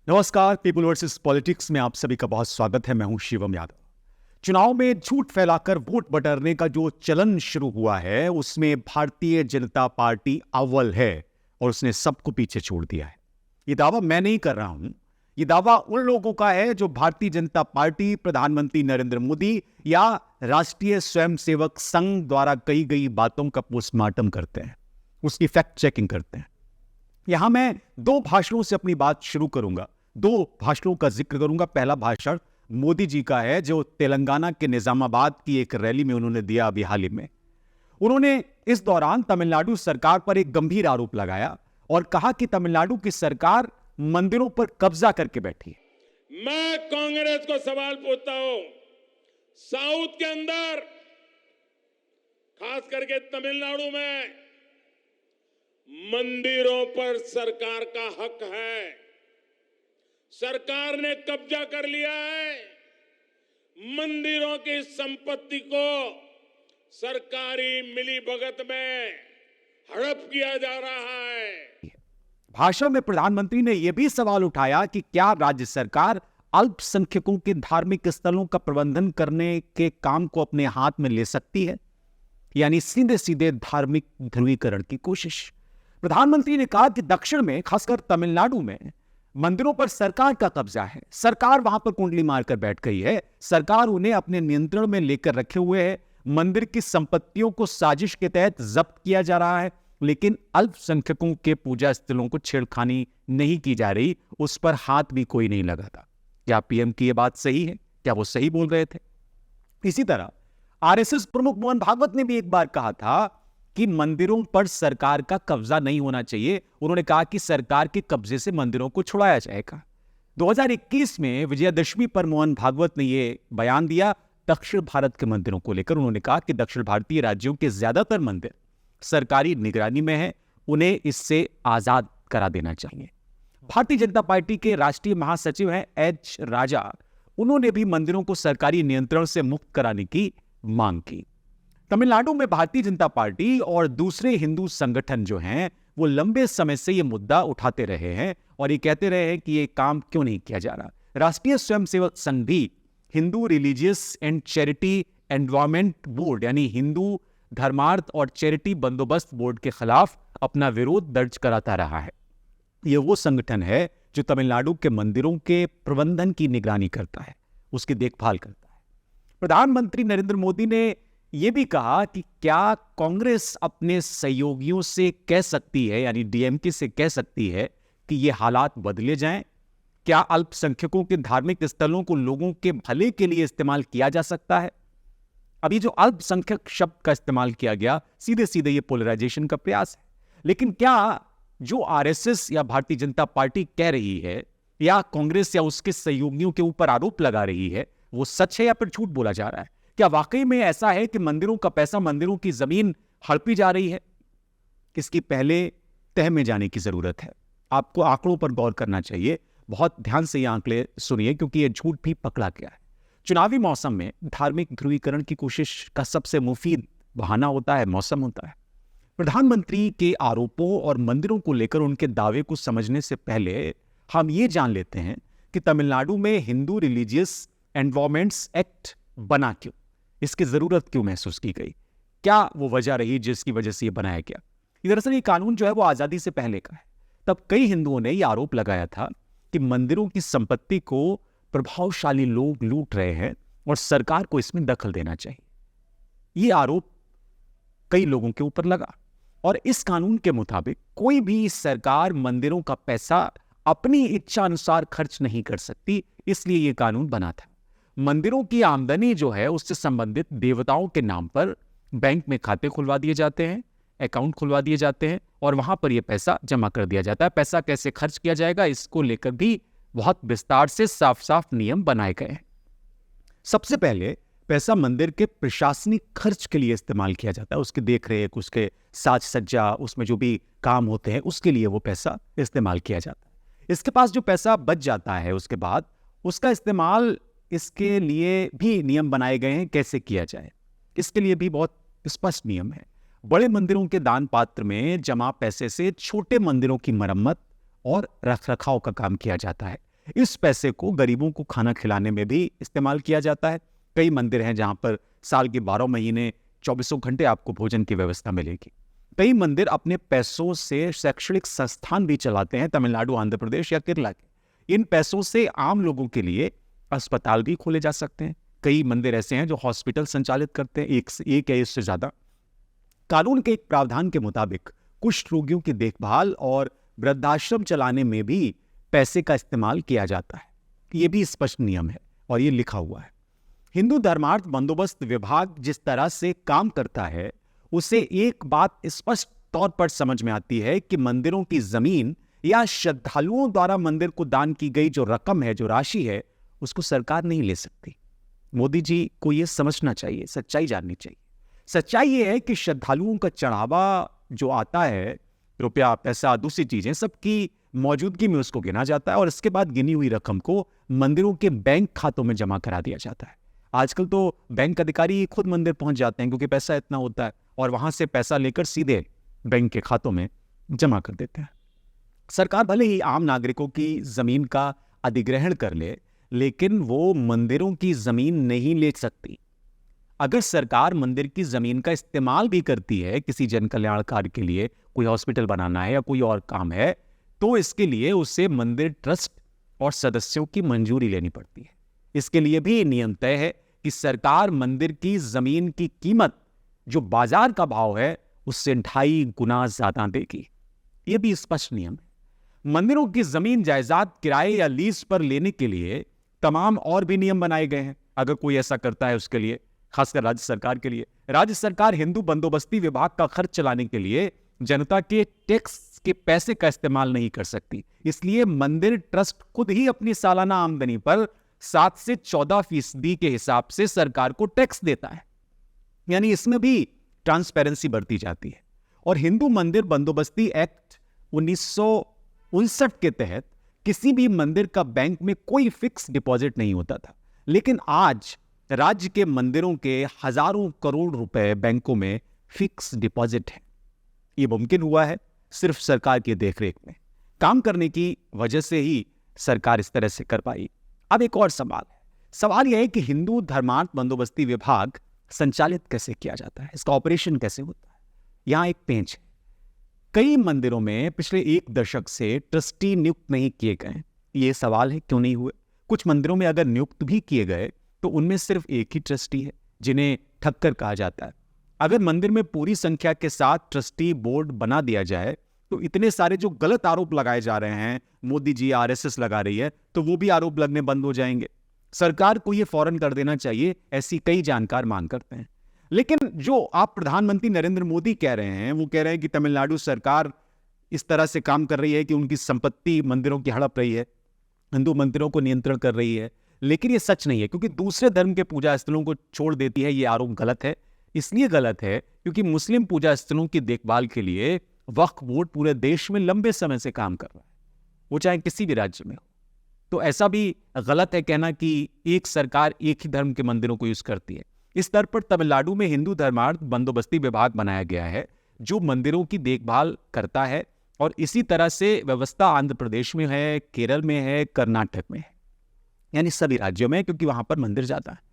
नमस्कार, people versus politics में आप सभी का बहुत स्वागत है। मैं हूं शिवम यादव। चुनाव में झूठ फैलाकर वोट बटोरने का जो चलन शुरू हुआ है उसमें भारतीय जनता पार्टी अव्वल है और उसने सबको पीछे छोड़ दिया है। ये दावा मैं नहीं कर रहा हूं, ये दावा उन लोगों का है जो भारतीय जनता पार्टी, प्रधानमंत्री नरेंद्र मोदी या राष्ट्रीय स्वयंसेवक संघ द्वारा कही गई बातों का पोस्टमार्टम करते हैं, उसकी फैक्ट चेकिंग करते हैं। यहां मैं दो भाषणों से अपनी बात शुरू करूंगा, दो भाषणों का जिक्र करूंगा। पहला भाषण मोदी जी का है जो तेलंगाना के निजामाबाद की एक रैली में उन्होंने दिया अभी हाल ही में। उन्होंने इस दौरान तमिलनाडु सरकार पर एक गंभीर आरोप लगाया और कहा कि तमिलनाडु की सरकार मंदिरों पर कब्जा करके बैठी है। मैं कांग्रेस को सवाल पूछता हूं, साउथ के अंदर खास करके तमिलनाडु में मंदिरों पर सरकार का हक है, सरकार ने कब्जा कर लिया है। मंदिरों की संपत्ति को सरकारी मिलीभगत में हड़प किया जा रहा है। भाषण में प्रधानमंत्री ने यह भी सवाल उठाया कि क्या राज्य सरकार अल्पसंख्यकों के धार्मिक स्थलों का प्रबंधन करने के काम को अपने हाथ में ले सकती है, यानी सीधे सीधे धार्मिक ध्रुवीकरण की कोशिश। प्रधानमंत्री ने कहा कि दक्षिण में, खासकर तमिलनाडु में, मंदिरों पर सरकार का कब्जा है, सरकार वहां पर कुंडली मारकर बैठ गई है, सरकार उन्हें अपने नियंत्रण में लेकर रखे हुए है। मंदिर की संपत्तियों को साजिश के तहत जब्त किया जा रहा है, लेकिन अल्पसंख्यकों के पूजा स्थलों को छेड़खानी नहीं की जा रही, उस पर हाथ भी कोई नहीं लगाता। क्या पीएम की यह बात सही है? क्या वो सही बोल रहे थे? इसी तरह आरएसएस प्रमुख मोहन भागवत ने भी एक बार कहा था कि मंदिरों पर सरकार का कब्जा नहीं होना चाहिए। उन्होंने कहा कि सरकार के कब्जे से मंदिरों को छुड़ाया जाएगा। 2021 में विजयादशमी पर मोहन भागवत ने यह बयान दिया दक्षिण भारत के मंदिरों को लेकर। उन्होंने कहा कि दक्षिण भारतीय राज्यों के ज्यादातर मंदिर सरकारी निगरानी में है, उन्हें इससे आजाद करा देना चाहिए। भारतीय जनता पार्टी के राष्ट्रीय महासचिव हैं एच राजा, उन्होंने भी मंदिरों को सरकारी नियंत्रण से मुक्त कराने की मांग की। तमिलनाडु में भारतीय जनता पार्टी और दूसरे हिंदू संगठन जो हैं वो लंबे समय से ये मुद्दा उठाते रहे हैं और ये कहते रहे हैं कि ये काम क्यों नहीं किया जा रहा। राष्ट्रीय स्वयंसेवक संघ भी Hindu religious and charity endowment board यानी हिंदू धर्मार्थ और चैरिटी बंदोबस्त बोर्ड के खिलाफ अपना विरोध दर्ज कराता रहा है। यह वो संगठन है जो तमिलनाडु के मंदिरों के प्रबंधन की निगरानी करता है, उसकी देखभाल करता है। प्रधानमंत्री नरेंद्र मोदी ने यह भी कहा कि क्या कांग्रेस अपने सहयोगियों से कह सकती है, यानी डीएमके से कह सकती है कि ये हालात बदले जाएं? क्या अल्पसंख्यकों के धार्मिक स्थलों को लोगों के भले के लिए इस्तेमाल किया जा सकता है? अभी जो अल्पसंख्यक शब्द का इस्तेमाल किया गया, सीधे सीधे ये पोलराइजेशन का प्रयास है। लेकिन क्या जो आरएसएस या भारतीय जनता पार्टी कह रही है या कांग्रेस या उसके सहयोगियों के ऊपर आरोप लगा रही है, वो सच है या फिर झूठ बोला जा रहा है? क्या वाकई में ऐसा है कि मंदिरों का पैसा, मंदिरों की जमीन हड़पी जा रही है? इसकी पहले तह में जाने की जरूरत है। आपको आंकड़ों पर गौर करना चाहिए। बहुत ध्यान से ये आंकड़े सुनिए, क्योंकि ये झूठ भी पकड़ा गया है। चुनावी मौसम में धार्मिक ध्रुवीकरण की कोशिश का सबसे मुफीद बहाना होता है मौसम होता है। प्रधानमंत्री के आरोपों और मंदिरों को लेकर उनके दावे को समझने से पहले हम ये जान लेते हैं कि तमिलनाडु में हिंदू रिलीजियस एनवायरमेंट्स एक्ट बना क्यों, इसकी जरूरत क्यों महसूस की गई, क्या वो वजह रही जिसकी वजह से ये बनाया गया? दरअसल ये कानून जो है वो आजादी से पहले का है। तब कई हिंदुओं ने यह आरोप लगाया था कि मंदिरों की संपत्ति को प्रभावशाली लोग लूट रहे हैं और सरकार को इसमें दखल देना चाहिए। यह आरोप कई लोगों के ऊपर लगा और इस कानून के मुताबिक कोई भी सरकार मंदिरों का पैसा अपनी इच्छा अनुसार खर्च नहीं कर सकती, इसलिए यह कानून बना था। मंदिरों की आमदनी जो है उससे संबंधित देवताओं के नाम पर बैंक में खाते खुलवा दिए जाते हैं, अकाउंट खुलवा दिए जाते हैं और वहां पर यह पैसा जमा कर दिया जाता है। पैसा कैसे खर्च किया जाएगा इसको लेकर भी बहुत विस्तार से साफ साफ नियम बनाए गए हैं। सबसे पहले पैसा मंदिर के प्रशासनिक खर्च के लिए इस्तेमाल किया जाता है, उसकी देखरेख, उसके साज सज्जा, उसमें जो भी काम होते हैं उसके लिए वो पैसा इस्तेमाल किया जाता है। इसके पास जो पैसा बच जाता है उसके बाद उसका इस्तेमाल, इसके लिए भी नियम बनाए गए हैं कैसे किया जाए। इसके लिए भी बहुत स्पष्ट नियम है। बड़े मंदिरों के दान पात्र में जमा पैसे से छोटे मंदिरों की मरम्मत और रखरखाव का काम किया जाता है। इस पैसे को गरीबों को खाना खिलाने में भी इस्तेमाल किया जाता है। कई मंदिर हैं जहां पर साल के 12 महीने 24 घंटे आपको भोजन की व्यवस्था मिलेगी। कई मंदिर अपने पैसों से शैक्षणिक संस्थान भी चलाते हैं, तमिलनाडु, आंध्र प्रदेश या केरला के। इन पैसों से आम लोगों के लिए अस्पताल भी खोले जा सकते हैं। कई मंदिर ऐसे हैं जो हॉस्पिटल संचालित करते हैं, एक या इससे ज्यादा। कानून के एक प्रावधान के मुताबिक कुष्ठ रोगियों की देखभाल और वृद्धाश्रम चलाने में भी पैसे का इस्तेमाल किया जाता है। यह भी स्पष्ट नियम है और यह लिखा हुआ है। हिंदू धर्मार्थ बंदोबस्त विभाग जिस तरह से काम करता है, उसे एक बात स्पष्ट तौर पर समझ में आती है कि मंदिरों की जमीन या श्रद्धालुओं द्वारा मंदिर को दान की गई जो रकम है, जो राशि है, उसको सरकार नहीं ले सकती। मोदी जी को यह समझना चाहिए, सच्चाई जाननी चाहिए। सच्चाई यह है कि श्रद्धालुओं का चढ़ावा जो आता है, रुपया, पैसा, दूसरी चीजें, सबकी मौजूदगी में उसको गिना जाता है और इसके बाद गिनी हुई रकम को मंदिरों के बैंक खातों में जमा करा दिया जाता है। आजकल तो बैंक अधिकारी खुद मंदिर पहुंच जाते हैं क्योंकि पैसा इतना होता है, और वहां से पैसा लेकर सीधे बैंक के खातों में जमा कर देते हैं। सरकार भले ही आम नागरिकों की जमीन का अधिग्रहण कर ले, लेकिन वो मंदिरों की जमीन नहीं ले सकती। अगर सरकार मंदिर की जमीन का इस्तेमाल भी करती है किसी जन कल्याण कार्य के लिए, कोई हॉस्पिटल बनाना है या कोई और काम है, तो इसके लिए उसे मंदिर ट्रस्ट और सदस्यों की मंजूरी लेनी पड़ती है। इसके लिए भी नियम तय है कि सरकार मंदिर की जमीन की कीमत जो बाजार का भाव है उससे 2.5 गुना ज्यादा देगी। यह भी स्पष्ट नियम है। मंदिरों की जमीन जायदाद किराए या लीज पर लेने के लिए तमाम और भी नियम बनाए गए हैं। अगर कोई ऐसा करता है उसके लिए, खासकर राज्य सरकार के लिए, राज्य सरकार हिंदू बंदोबस्ती विभाग का खर्च चलाने के लिए जनता के टैक्स के पैसे का इस्तेमाल नहीं कर सकती। इसलिए मंदिर ट्रस्ट खुद ही अपनी सालाना आमदनी पर 7 से 14% के हिसाब से सरकार को टैक्स देता है। यानी इसमें भी ट्रांसपेरेंसी बरती जाती है। और हिंदू मंदिर बंदोबस्ती एक्ट 1959 के तहत किसी भी मंदिर का बैंक में कोई फिक्स डिपॉजिट नहीं होता था, लेकिन आज राज्य के मंदिरों के हजारों करोड़ रुपए बैंकों में फिक्स डिपॉजिट है। यह मुमकिन हुआ है सिर्फ सरकार की देखरेख में। काम करने की वजह से ही सरकार इस तरह से कर पाई। अब एक और सवाल यह है कि हिंदू धर्मार्थ बंदोबस्ती विभाग संचालित कैसे किया जाता है, इसका ऑपरेशन कैसे होता है। यहां एक पेंच है। कई मंदिरों में पिछले 1 दशक से ट्रस्टी नियुक्त नहीं किए गए। यह सवाल है क्यों नहीं हुए। कुछ मंदिरों में अगर नियुक्त भी किए गए तो उनमें सिर्फ एक ही ट्रस्टी है, जिन्हें ठक्कर कहा जाता है। अगर मंदिर में पूरी संख्या के साथ ट्रस्टी बोर्ड बना दिया जाए तो इतने सारे जो गलत आरोप लगाए जा रहे हैं, मोदी जी, आरएसएस लगा रही है, तो वो भी आरोप लगने बंद हो जाएंगे। सरकार को यह फौरन कर देना चाहिए, ऐसी कई जानकार मांग करते हैं। लेकिन जो आप प्रधानमंत्री नरेंद्र मोदी कह रहे हैं, वो कह रहे हैं कि तमिलनाडु सरकार इस तरह से काम कर रही है कि उनकी संपत्ति मंदिरों की हड़प रही है, हिंदू मंदिरों को नियंत्रण कर रही है। लेकिन ये सच नहीं है, क्योंकि दूसरे धर्म के पूजा स्थलों को छोड़ देती है। ये आरोप गलत है। इसलिए गलत है क्योंकि मुस्लिम पूजा स्थलों की देखभाल के लिए वक्फ बोर्ड पूरे देश में लंबे समय से काम कर रहा है, वो चाहे किसी भी राज्य में हो। तो ऐसा भी गलत है कहना कि एक सरकार एक ही धर्म के मंदिरों को यूज करती है। इस स्तर पर तमिलनाडु में हिंदू धर्मार्थ बंदोबस्ती विभाग बनाया गया है जो मंदिरों की देखभाल करता है, और इसी तरह से व्यवस्था आंध्र प्रदेश में है, केरल में है, कर्नाटक में है, यानी सभी राज्यों में, क्योंकि वहां पर मंदिर जाता है।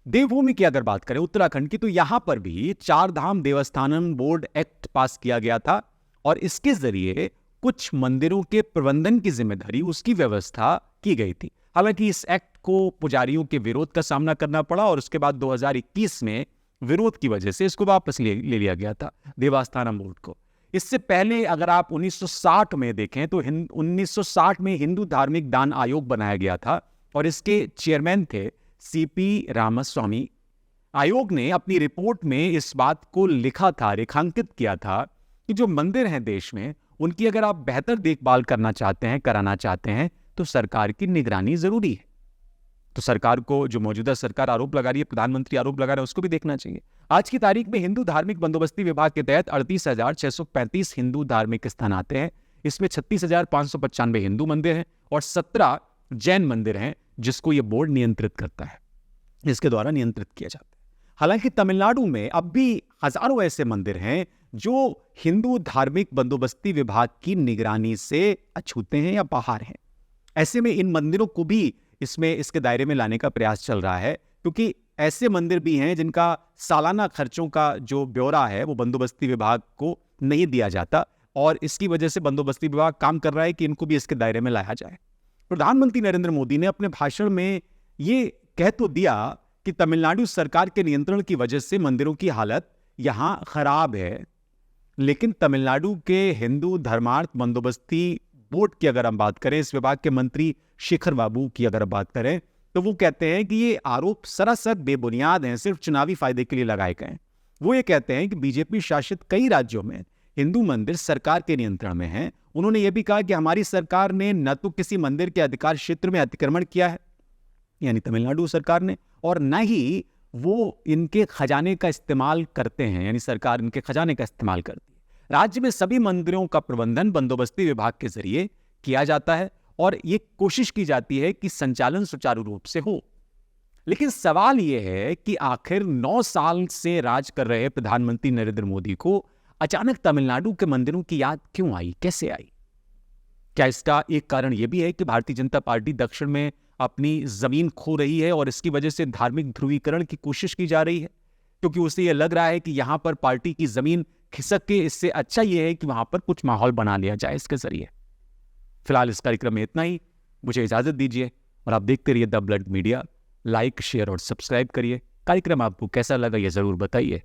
देवभूमि की अगर बात करें उत्तराखंड की, तो यहां पर भी 4 धाम देवस्थानम बोर्ड एक्ट पास किया गया था, और इसके जरिए कुछ मंदिरों के प्रबंधन की जिम्मेदारी, उसकी व्यवस्था की गई थी। हालांकि इस एक्ट को पुजारियों के विरोध का सामना करना पड़ा, और उसके बाद 2021 में विरोध की वजह से इसको वापस ले लिया गया था, देवस्थानम बोर्ड को। इससे पहले अगर आप 1960 में देखें तो 1960 में हिंदू धार्मिक दान आयोग बनाया गया था, और इसके चेयरमैन थे सीपी रामास्वामी। आयोग ने अपनी रिपोर्ट में इस बात को लिखा था, रेखांकित किया था कि जो मंदिर हैं देश में, उनकी अगर आप बेहतर देखभाल करना चाहते हैं, कराना चाहते हैं, तो सरकार की निगरानी जरूरी है। तो सरकार को, जो मौजूदा सरकार आरोप लगा रही है, प्रधानमंत्री आरोप लगा रहे हैं, उसको भी देखना चाहिए। आज की तारीख में हिंदू धार्मिक बंदोबस्ती विभाग के तहत 38,635 हिंदू धार्मिक स्थान आते हैं। इसमें 36,595 हिंदू मंदिर हैं और 17 जैन मंदिर हैं, जिसको यह बोर्ड नियंत्रित करता है, इसके द्वारा नियंत्रित किया जाता है। हालांकि तमिलनाडु में अब भी हजारों ऐसे मंदिर हैं जो हिंदू धार्मिक बंदोबस्ती विभाग की निगरानी से अछूते हैं या बाहर हैं। ऐसे में इन मंदिरों को भी इसके दायरे में लाने का प्रयास चल रहा है, क्योंकि ऐसे मंदिर भी हैं जिनका सालाना खर्चों का जो ब्यौरा है वो बंदोबस्ती विभाग को नहीं दिया जाता, और इसकी वजह से बंदोबस्ती विभाग काम कर रहा है कि इनको भी इसके दायरे में लाया जाए। प्रधानमंत्री नरेंद्र मोदी ने अपने भाषण में ये कह तो दिया कि तमिलनाडु सरकार के नियंत्रण की वजह से मंदिरों की हालत यहां खराब है, लेकिन तमिलनाडु के हिंदू धर्मार्थ बंदोबस्ती बोर्ड की अगर हम बात करें, इस विभाग के मंत्री शेखर बाबू की अगर बात करें, तो वो कहते हैं कि ये आरोप सरासर बेबुनियाद हैं, सिर्फ चुनावी फायदे के लिए लगाए गए हैं। वो ये कहते हैं कि बीजेपी शासित कई राज्यों में हिंदू मंदिर सरकार के नियंत्रण में हैं। उन्होंने ये भी कहा कि हमारी सरकार ने न तो किसी मंदिर के अधिकार क्षेत्र में अतिक्रमण किया है, यानी तमिलनाडु सरकार ने, और न ही वो इनके खजाने का इस्तेमाल करते हैं, यानी सरकार इनके खजाने का इस्तेमाल करती है। राज्य में सभी मंदिरों का प्रबंधन बंदोबस्ती विभाग के जरिए किया जाता है और ये कोशिश की जाती है कि संचालन सुचारू रूप से हो। लेकिन सवाल यह है कि आखिर 9 साल से राज कर रहे प्रधानमंत्री नरेंद्र मोदी को अचानक तमिलनाडु के मंदिरों की याद क्यों आई, कैसे आई? क्या इसका एक कारण यह भी है कि भारतीय जनता पार्टी दक्षिण में अपनी जमीन खो रही है और इसकी वजह से धार्मिक ध्रुवीकरण की कोशिश की जा रही है, क्योंकि उसे यह लग रहा है कि यहां पर पार्टी की जमीन खिसक के, इससे अच्छा यह है कि वहां पर कुछ माहौल बना लिया जाए इसके जरिए। फिलहाल इस कार्यक्रम में इतना ही, मुझे इजाजत दीजिए और आप देखते रहिए the blood media. Like, share और सब्सक्राइब करिए। कार्यक्रम आपको कैसा लगा ये जरूर बताइए।